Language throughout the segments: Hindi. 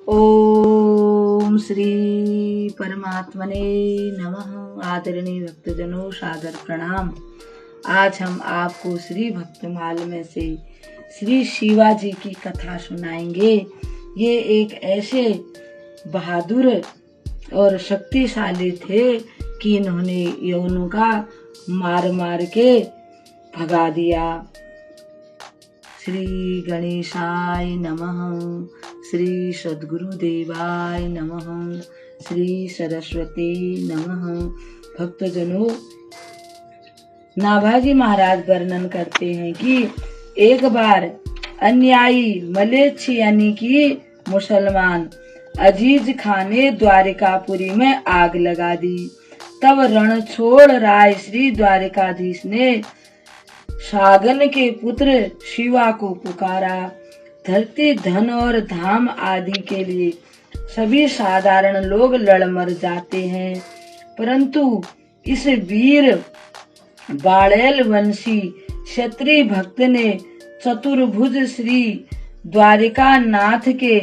ओम श्री परमात्मने नमः। आदरणीय भक्तजनों, सादर प्रणाम। आज हम आपको श्री भक्तमाल में से श्री शिवाजी की कथा सुनाएंगे। ये एक ऐसे बहादुर और शक्तिशाली थे कि इन्होंने यवनों का मार मार के भगा दिया। श्री गणेशाय नमः, श्री सद्गुरुदेवाय नमः, श्री सरस्वती नमः। भक्तजनों, नाभाजी महाराज वर्णन करते हैं कि एक बार अन्यायी मलेच्छ यानी कि मुसलमान अजीज खान ने द्वारिकापुरी में आग लगा दी। तब रणछोड़ राय श्री द्वारिकाधीश ने सागन के पुत्र शिवा को पुकारा। धरती, धन और धाम आदि के लिए सभी साधारण लोग लड़ मर जाते हैं, परंतु इस वीर बाड़ेल वंशी क्षत्रिय भक्त ने चतुर्भुज श्री द्वारिका नाथ के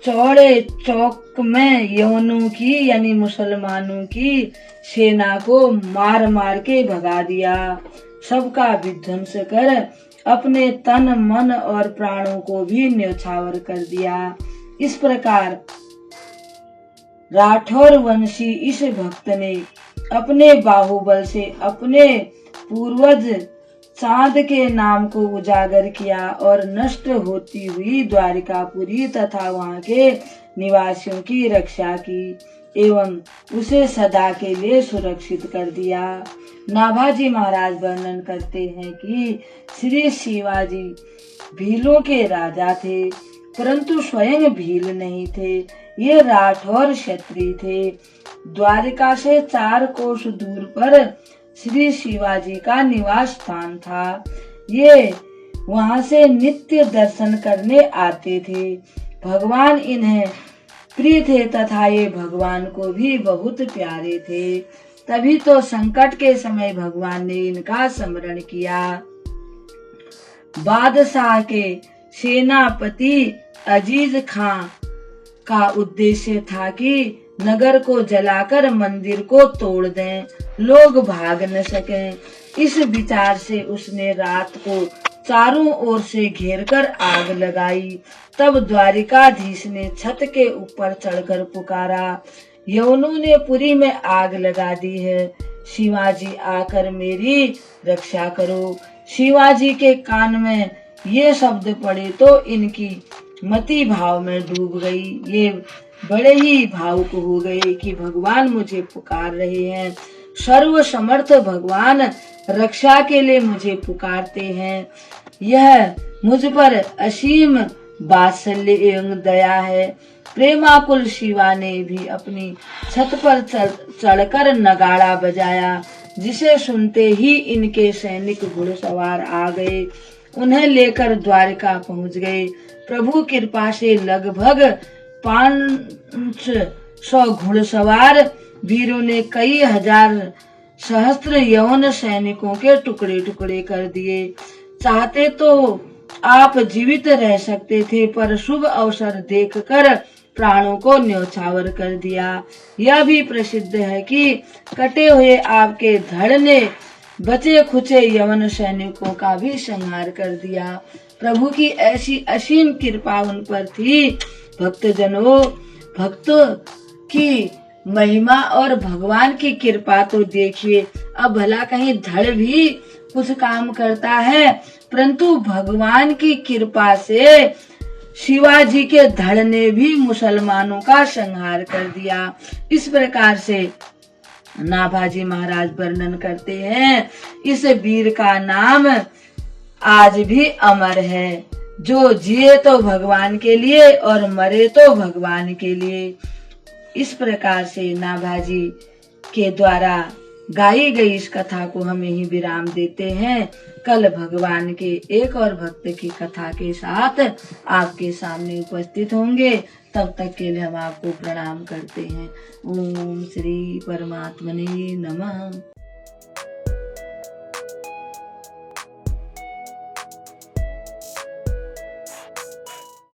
चौड़े चौक में यवनों की यानी मुसलमानों की सेना को मार मार के भगा दिया। सबका विध्वंस कर अपने तन, मन और प्राणों को भी न्यौछावर कर दिया। इस प्रकार राठौर वंशी इस भक्त ने अपने बाहुबल से अपने पूर्वज चांद के नाम को उजागर किया और नष्ट होती हुई द्वारिकापुरी तथा वहां के निवासियों की रक्षा की एवं उसे सदा के लिए सुरक्षित कर दिया। नाभाजी महाराज वर्णन करते हैं कि श्री शिवाजी भीलों के राजा थे, परंतु स्वयं भील नहीं थे। ये राठौर क्षत्रिय थे। द्वारिका से 4 कोस दूर पर श्री शिवाजी का निवास स्थान था। ये वहां से नित्य दर्शन करने आते थे। भगवान इन्हें प्रिय थे तथा ये भगवान को भी बहुत प्यारे थे। तभी तो संकट के समय भगवान ने इनका स्मरण किया। बादशाह के सेनापति अजीज खां का उद्देश्य था कि नगर को जलाकर मंदिर को तोड़ दें, लोग भाग न सकें। इस विचार से उसने रात को चारों ओर से घेरकर आग लगाई। तब द्वारिकाधीश ने छत के ऊपर चढ़कर पुकारा, यवनों ने पुरी में आग लगा दी है, शिवाजी आकर मेरी रक्षा करो। शिवाजी के कान में ये शब्द पड़े तो इनकी मति भाव में डूब गई। ये बड़े ही भावुक हो गए कि भगवान मुझे पुकार रहे हैं, सर्व समर्थ भगवान रक्षा के लिए मुझे पुकारते हैं। यह मुझ पर असीम वात्सल्य एवं दया है। प्रेमाकुल शिवा ने भी अपनी छत पर चढ़कर नगाड़ा बजाया, जिसे सुनते ही इनके सैनिक घुड़सवार आ गए। उन्हें लेकर द्वारिका पहुंच गए। प्रभु कृपा से लगभग 500 घुड़सवार वीरों ने कई हजार सहस्त्र यवन सैनिकों के टुकड़े टुकड़े कर दिए। चाहते तो आप जीवित रह सकते थे, पर शुभ अवसर देखकर प्राणों को न्यौछावर कर दिया। यह भी प्रसिद्ध है कि कटे हुए आपके धड़ ने बचे खुचे यवन सैनिकों का भी संहार कर दिया। प्रभु की ऐसी असीम कृपा उन पर थी। भक्तजनों, भक्तों की महिमा और भगवान की कृपा तो देखिए। अब भला कहीं धड़ भी कुछ काम करता है, परंतु भगवान की कृपा से शिवाजी के धड़ ने भी मुसलमानों का संहार कर दिया। इस प्रकार से नाभाजी महाराज वर्णन करते हैं, इस वीर का नाम आज भी अमर है, जो जिए तो भगवान के लिए और मरे तो भगवान के लिए। इस प्रकार से नाभाजी के द्वारा गाई गई इस कथा को हम यही विराम देते हैं। कल भगवान के एक और भक्त की कथा के साथ आपके सामने उपस्थित होंगे। तब तक के लिए हम आपको प्रणाम करते हैं। ओम श्री परमात्मने नमः।